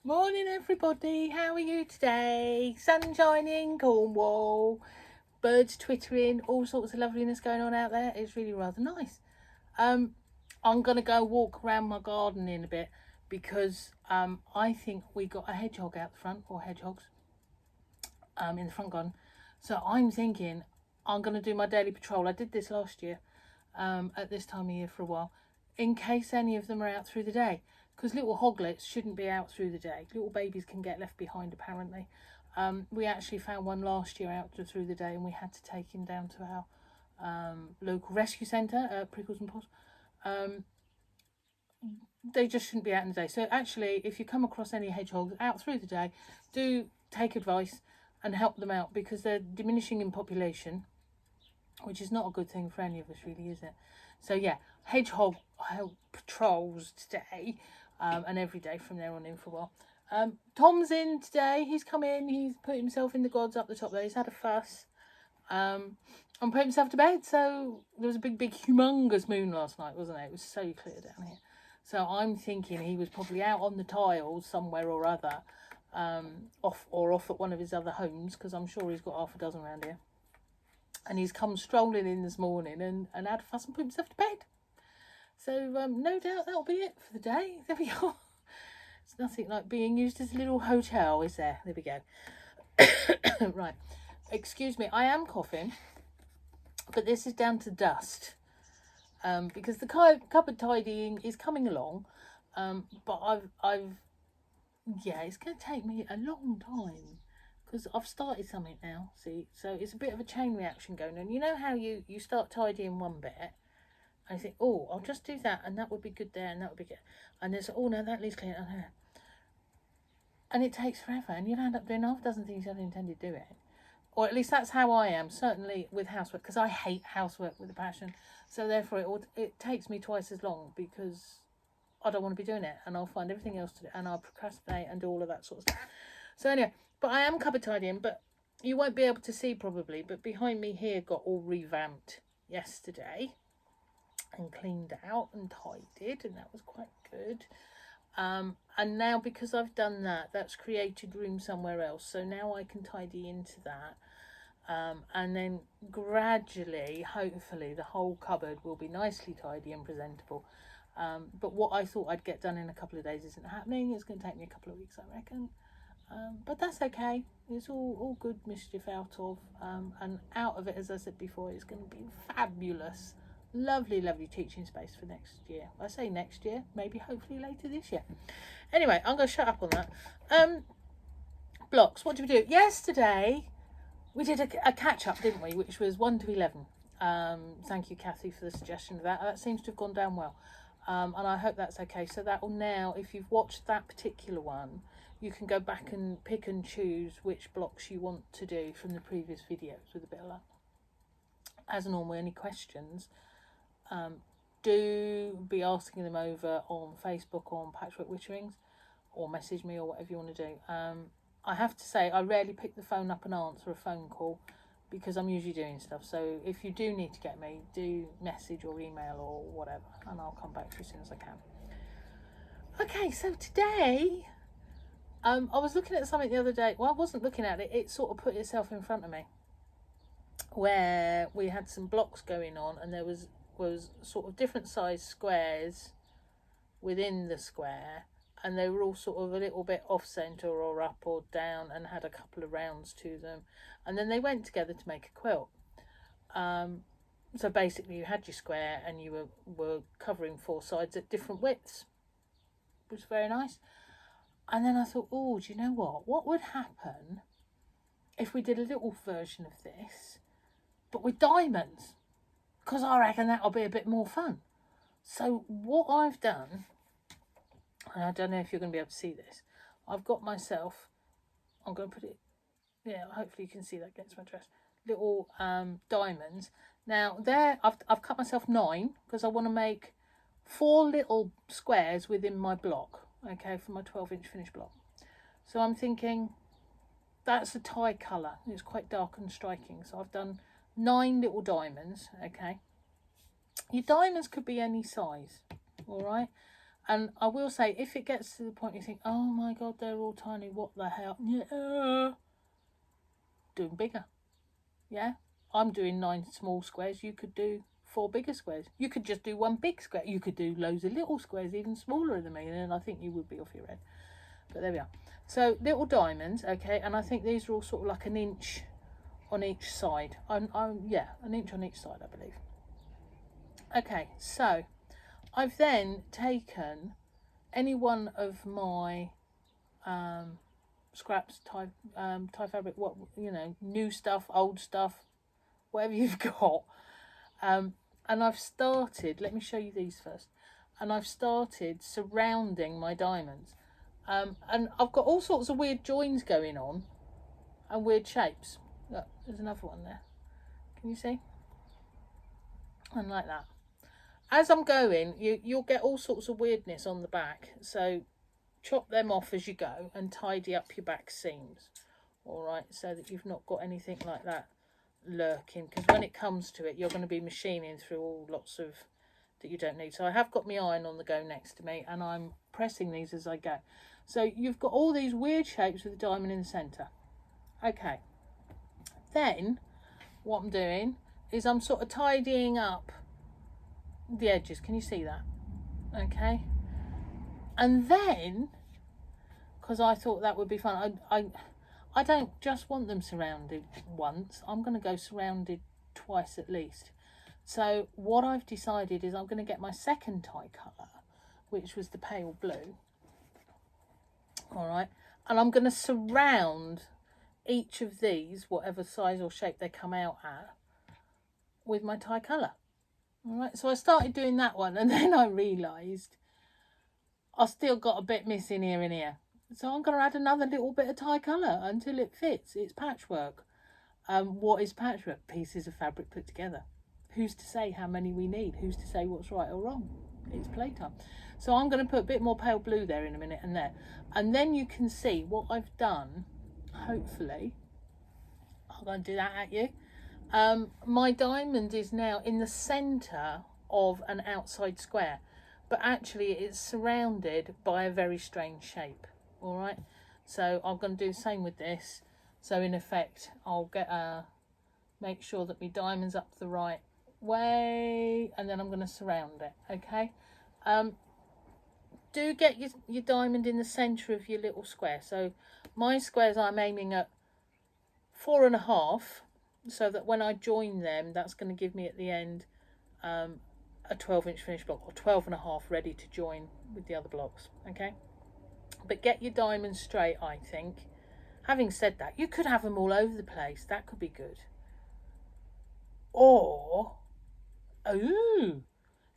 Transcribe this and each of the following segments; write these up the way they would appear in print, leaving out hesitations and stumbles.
Morning everybody, how are you today? Sun shining, Cornwall, birds twittering, all sorts of loveliness going on out there. It's really rather nice. I'm going to go walk around my garden in a bit because I think we got a hedgehog out the front, or hedgehogs, in the front garden. So I'm thinking I'm going to do my daily patrol. I did this last year at this time of year for a while, in case any of them are out through the day. Because little hoglets shouldn't be out through the day. Little babies can get left behind, apparently. We actually found one last year out through the day, and we had to take him down to our local rescue centre at Prickles and Paws. They just shouldn't be out in the day. So actually, if you come across any hedgehogs out through the day, do take advice and help them out, because they're diminishing in population, which is not a good thing for any of us, really, is it? So yeah, hedgehog patrols today. And every day from there on in for a while. Tom's in today. He's come in. He's put himself in the gods up the top there. He's had a fuss. And put himself to bed. So there was a big, humongous moon last night, wasn't it? It was so clear down here. So I'm thinking he was probably out on the tiles somewhere or other, off at one of his other homes, because I'm sure he's got half a dozen around here. And he's come strolling in this morning and had a fuss and put himself to bed. So no doubt that'll be it for the day. There we are. It's nothing like being used as a little hotel, is there? There we go. Right. Excuse me, I am coughing, but this is down to dust. Because the cupboard tidying is coming along. But yeah, it's going to take me a long time, because I've started something now, see? So it's a bit of a chain reaction going on. You know how you start tidying one bit, I think, oh, I'll just do that, and that would be good there, and that would be good. And there's, oh no, that needs cleaning. And it takes forever, and you end up doing half a dozen things you hadn't intended doing. Or at least that's how I am, certainly with housework, because I hate housework with a passion. So therefore, it takes me twice as long, because I don't want to be doing it, and I'll find everything else to do, and I'll procrastinate and do all of that sort of stuff. So anyway, but I am cupboard tidying, but you won't be able to see probably, but behind me here got all revamped yesterday. And cleaned out and tidied, and that was quite good. And now, because I've done that, that's created room somewhere else, so now I can tidy into that, and then gradually, hopefully, the whole cupboard will be nicely tidy and presentable. But what I thought I'd get done in a couple of days isn't happening. It's going to take me a couple of weeks, I reckon. But that's okay. It's all good mischief out of, and out of it, as I said before, it's going to be fabulous. Lovely teaching space for next year. I say next year, maybe hopefully later this year. Anyway, I'm going to shut up on that. Blocks, what did we do? Yesterday, we did a catch-up, didn't we? Which was 1 to 11. Thank you, Kathy, for the suggestion of that. That seems to have gone down well. And I hope that's okay. So that will now, if you've watched that particular one, you can go back and pick and choose which blocks you want to do from the previous videos with a bit of luck. As normal, any questions, do be asking them over on Facebook on Patchwork Witterings, or message me, or whatever you want to do. I have to say, I rarely pick the phone up and answer a phone call, because I'm usually doing stuff. So if you do need to get me, do message or email or whatever, and I'll come back to you as soon as I can. Okay, so today, I was looking at something the other day. Well, I wasn't looking at it. It sort of put itself in front of me, where we had some blocks going on, and there was sort of different size squares within the square, and they were all sort of a little bit off centre or up or down, and had a couple of rounds to them, and then they went together to make a quilt. So basically you had your square, and you were covering 4 sides at different widths, which was very nice. And then I thought, oh, do you know what would happen if we did a little version of this, but with diamonds? Because I reckon that'll be a bit more fun. So what I've done, and I don't know if you're going to be able to see this, I've got myself, I'm going to put it, yeah, hopefully you can see that against my dress, little diamonds. Now there, I've cut myself 9, because I want to make 4 little squares within my block, okay, for my 12-inch finished block. So I'm thinking, that's a tie colour, it's quite dark and striking, so I've done 9 little diamonds, okay. Your diamonds could be any size, all right. And I will say, if it gets to the point you think, oh my God, they're all tiny, what the hell? Yeah. Doing bigger. Yeah. I'm doing 9 small squares. You could do 4 bigger squares. You could just do 1 big square. You could do loads of little squares, even smaller than me, and I think you would be off your head. But there we are. So little diamonds, okay, and I think these are all sort of like an inch on each side. Yeah, an inch on each side, I believe. Okay, so I've then taken any one of my scraps, tie fabric, what, you know, new stuff, old stuff, whatever you've got, and I've started, let me show you these first, and I've started surrounding my diamonds, and I've got all sorts of weird joins going on and weird shapes. Look, there's another one there, can you see? And like that. As I'm going, you'll get all sorts of weirdness on the back, so chop them off as you go and tidy up your back seams, all right, so that you've not got anything like that lurking, because when it comes to it, you're going to be machining through all lots of that you don't need. So I have got my iron on the go next to me, and I'm pressing these as I go. So you've got all these weird shapes with a diamond in the centre. Okay, then what I'm doing is I'm sort of tidying up the edges. Can you see that? Okay, and then, because I thought that would be fun, I don't just want them surrounded once. I'm going to go surrounded twice at least. So what I've decided is I'm going to get my second tie colour, which was the pale blue, all right, and I'm going to surround each of these, whatever size or shape they come out at, with my tie colour. All right, so I started doing that one, and then I realised I still got a bit missing here and here. So I'm going to add another little bit of tie colour until it fits. It's patchwork. What is patchwork? Pieces of fabric put together. Who's to say how many we need? Who's to say what's right or wrong? It's playtime. So I'm going to put a bit more pale blue there in a minute and there. And then you can see what I've done, hopefully. I'm going to do that at you. My diamond is now in the centre of an outside square, but actually it's surrounded by a very strange shape. All right, so I'm going to do the same with this. So in effect, I'll get make sure that my diamond's up the right way, and then I'm going to surround it. Okay, do get your diamond in the centre of your little square. So my squares I'm aiming at 4.5, so that when I join them, that's going to give me at the end a 12-inch finished block, or 12.5 ready to join with the other blocks. Okay, but get your diamonds straight, I think. Having said that, you could have them all over the place. That could be good. Or, oh,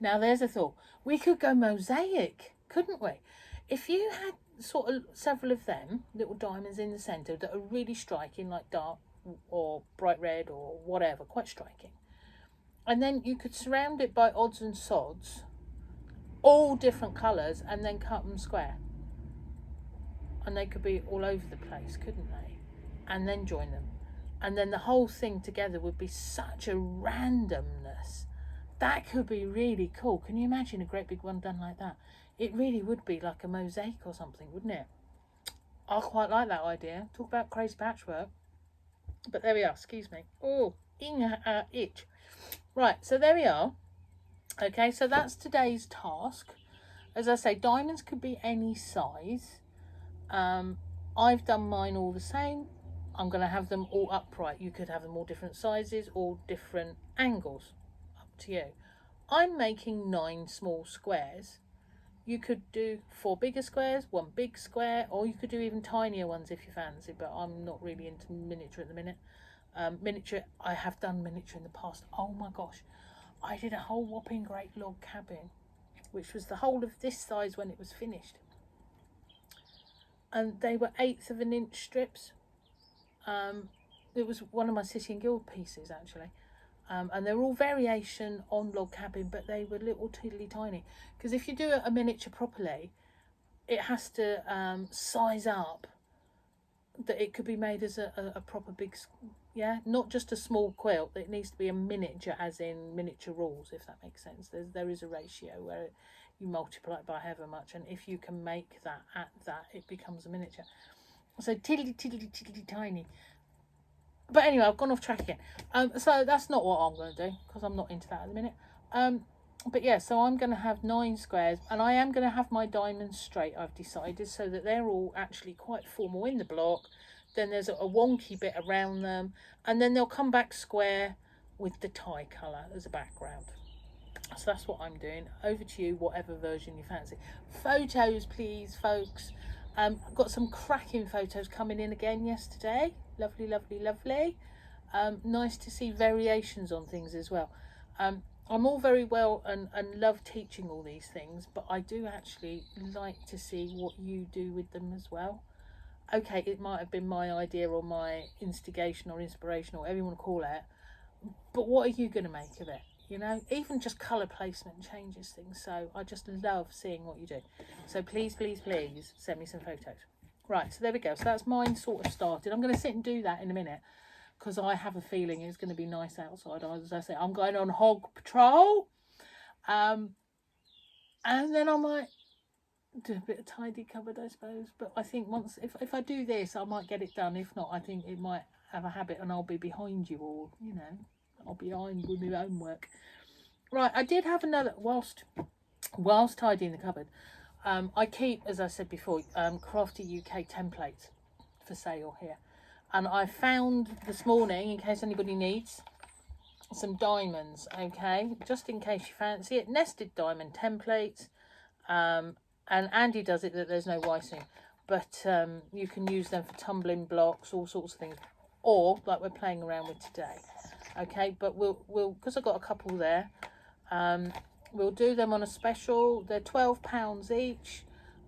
now there's a thought. We could go mosaic, couldn't we? If you had sort of several of them, little diamonds in the centre that are really striking, like dark or bright red or whatever, quite striking. And then you could surround it by odds and sods, all different colours, and then cut them square. And they could be all over the place, couldn't they? And then join them. And then the whole thing together would be such a randomness. That could be really cool. Can you imagine a great big one done like that? It really would be like a mosaic or something, wouldn't it? I quite like that idea. Talk about crazy patchwork. But there we are, excuse me. Oh, itch. Right, so there we are. Okay, so that's today's task. As I say, diamonds could be any size. I've done mine all the same. I'm going to have them all upright. You could have them all different sizes, all different angles. Up to you. I'm making 9 small squares. You could do 4 bigger squares, 1 big square, or you could do even tinier ones if you fancy, but I'm not really into miniature at the minute. Miniature, I have done miniature in the past. Oh my gosh, I did a whole whopping great log cabin, which was the whole of this size when it was finished. And they were 1/8 of an inch strips. It was one of my City and Guild pieces actually. And they're all variation on log cabin, but they were little tiddly tiny. Because if you do a miniature properly, it has to size up that it could be made as a proper big, yeah, not just a small quilt. It needs to be a miniature, as in miniature rules, if that makes sense. There is a ratio where you multiply it by however much, and if you can make that at that, it becomes a miniature. So tiddly tiny. But anyway, I've gone off track again. So that's not what I'm going to do, because I'm not into that at the minute. But yeah, so I'm going to have 9 squares, and I am going to have my diamonds straight, I've decided, so that they're all actually quite formal in the block. Then there's a wonky bit around them, and then they'll come back square with the tie colour as a background. So that's what I'm doing. Over to you, whatever version you fancy. Photos, please, folks. I've got some cracking photos coming in again yesterday. Lovely, lovely, lovely. Nice to see variations on things as well. I'm all very well and love teaching all these things, but I do actually like to see what you do with them as well. Okay, it might have been my idea or my instigation or inspiration or whatever you want to call it, but what are you going to make of it? You know, even just colour placement changes things. So I just love seeing what you do. So please, please, please send me some photos. Right, so there we go. So that's mine sort of started. I'm going to sit and do that in a minute, because I have a feeling it's going to be nice outside. As I say, I'm going on hog patrol. And then I might do a bit of tidy cupboard, I suppose. But I think once, if I do this, I might get it done. If not, I think it might have a habit and I'll be behind you all, you know. I'll be behind with my own work. Right, I did have another, whilst tidying the cupboard, I keep, as I said before, Crafty UK templates for sale here. And I found this morning, in case anybody needs, some diamonds, okay? Just in case you fancy it. Nested diamond templates. And Andy does it that there's no whiting. But you can use them for tumbling blocks, all sorts of things. Or, like we're playing around with today. Okay, but we'll because I've got a couple there. We'll do them on a special. They're £12 each.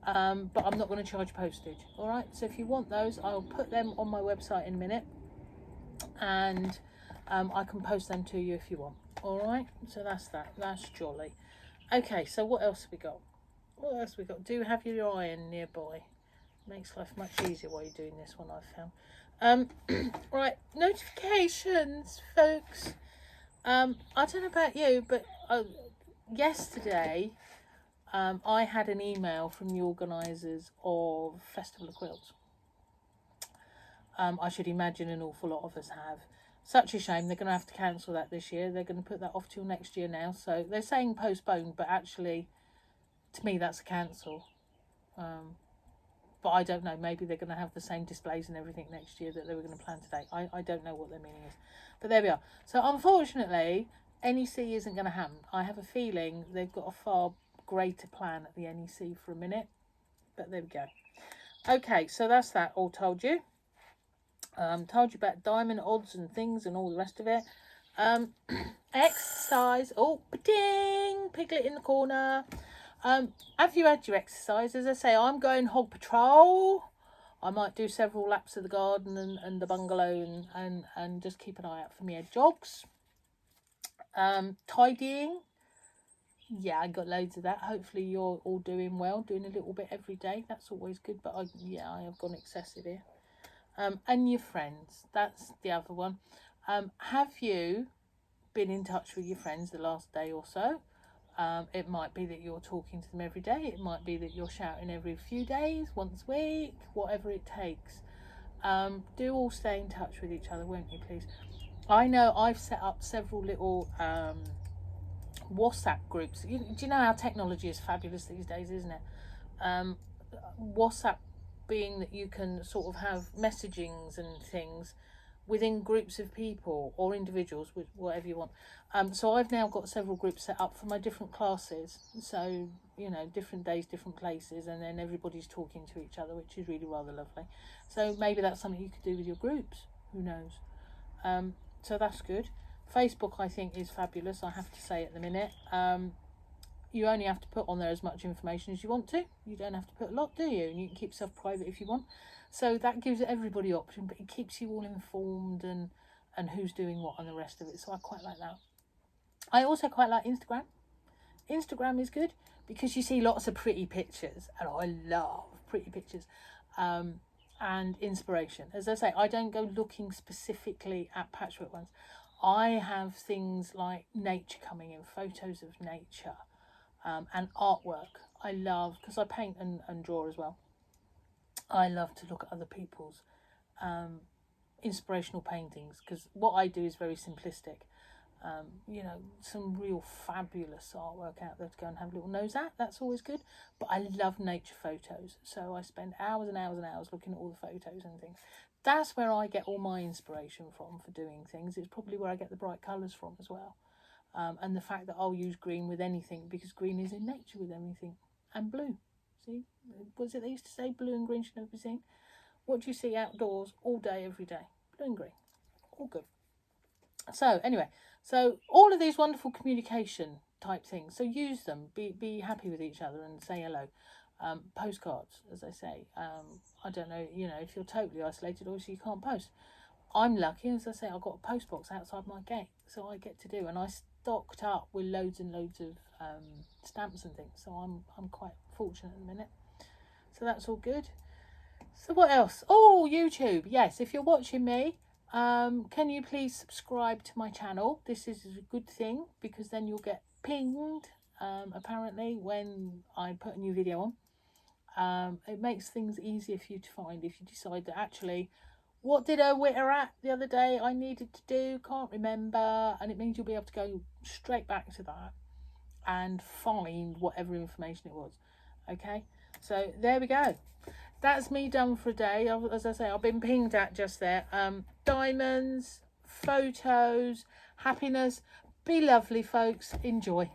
But I'm not going to charge postage. All right, so if you want those, I'll put them on my website in a minute, and I can post them to you if you want. All right, so that's that. That's jolly. Okay, so what else have we got? What else have we got? Do have your iron nearby. Makes life much easier while you're doing this one, I've found. Right, notifications, folks. I don't know about you, but yesterday I had an email from the organisers of Festival of Quilts. I should imagine an awful lot of us have. Such a shame, they're going to have to cancel that this year. They're going to put that off till next year now. So they're saying postponed, but actually, to me, that's a cancel. But I don't know, maybe they're going to have the same displays and everything next year that they were going to plan today. I don't know what their meaning is. But there we are. So unfortunately, NEC isn't going to happen. I have a feeling they've got a far greater plan at the NEC for a minute. But there we go. Okay, so that's that all told you. Told you about diamond odds and things and all the rest of it. Exercise. Oh, ding! Piglet in the corner. Have you had your exercise? As I say, I'm going hog patrol. I might do several laps of the garden and the bungalow and just keep an eye out for me head jogs. Tidying. Yeah, I got loads of that. Hopefully you're all doing well, doing a little bit every day. That's always good, but I have gone excessive here. And your friends. That's the other one. Have you been in touch with your friends the last day or so? It might be that you're talking to them every day. It might be that you're shouting every few days, once a week, whatever it takes. Do all stay in touch with each other, won't you, please? I know I've set up several little WhatsApp groups. Do you know how technology is fabulous these days, isn't it? WhatsApp being that you can sort of have messagings and things within groups of people or individuals, with whatever you want. So I've now got several groups set up for my different classes. So, you know, different days, different places, and then everybody's talking to each other, which is really rather lovely. So maybe that's something you could do with your groups. Who knows? So that's good. Facebook, I think, is fabulous, I have to say at the minute. You only have to put on there as much information as you want to. You don't have to put a lot, do you? And you can keep stuff private if you want. So that gives everybody option, but it keeps you all informed and who's doing what and the rest of it. So I quite like that. I also quite like Instagram. Instagram is good because you see lots of pretty pictures, and I love pretty pictures and inspiration. As I say, I don't go looking specifically at patchwork ones. I have things like nature coming in, photos of nature, and artwork. I love, because I paint and draw as well, I love to look at other people's inspirational paintings, because what I do is very simplistic. You know, some real fabulous artwork out there to go and have a little nose at. That's always good. But I love nature photos, so I spend hours and hours and hours looking at all the photos and things. That's where I get all my inspiration from for doing things. It's probably where I get the bright colours from as well. And the fact that I'll use green with anything, because green is in nature with everything. And blue. See, was it they used to say blue and green should never be seen? What do you see outdoors all day, every day? Blue and green. All good. So anyway, so all of these wonderful communication type things. So use them. Be happy with each other and say hello. Postcards, as I say. I don't know, you know, if you're totally isolated, obviously you can't post. I'm lucky, as I say, I've got a post box outside my gate, so I get to do, and I stocked up with loads and loads of stamps and things. So I'm quite fortunate at the minute. So that's all good. So what else? Oh, YouTube. Yes, if you're watching me, can you please subscribe to my channel? This is a good thing, because then you'll get pinged, apparently, when I put a new video on. It makes things easier for you to find if you decide that actually, what did a Witter at the other day I needed to do? Can't remember. And it means you'll be able to go straight back to that and find whatever information it was. Okay, so there we go. That's me done for a day. As I say, I've been pinged at just there. Diamonds, photos, happiness. Be lovely, folks. Enjoy.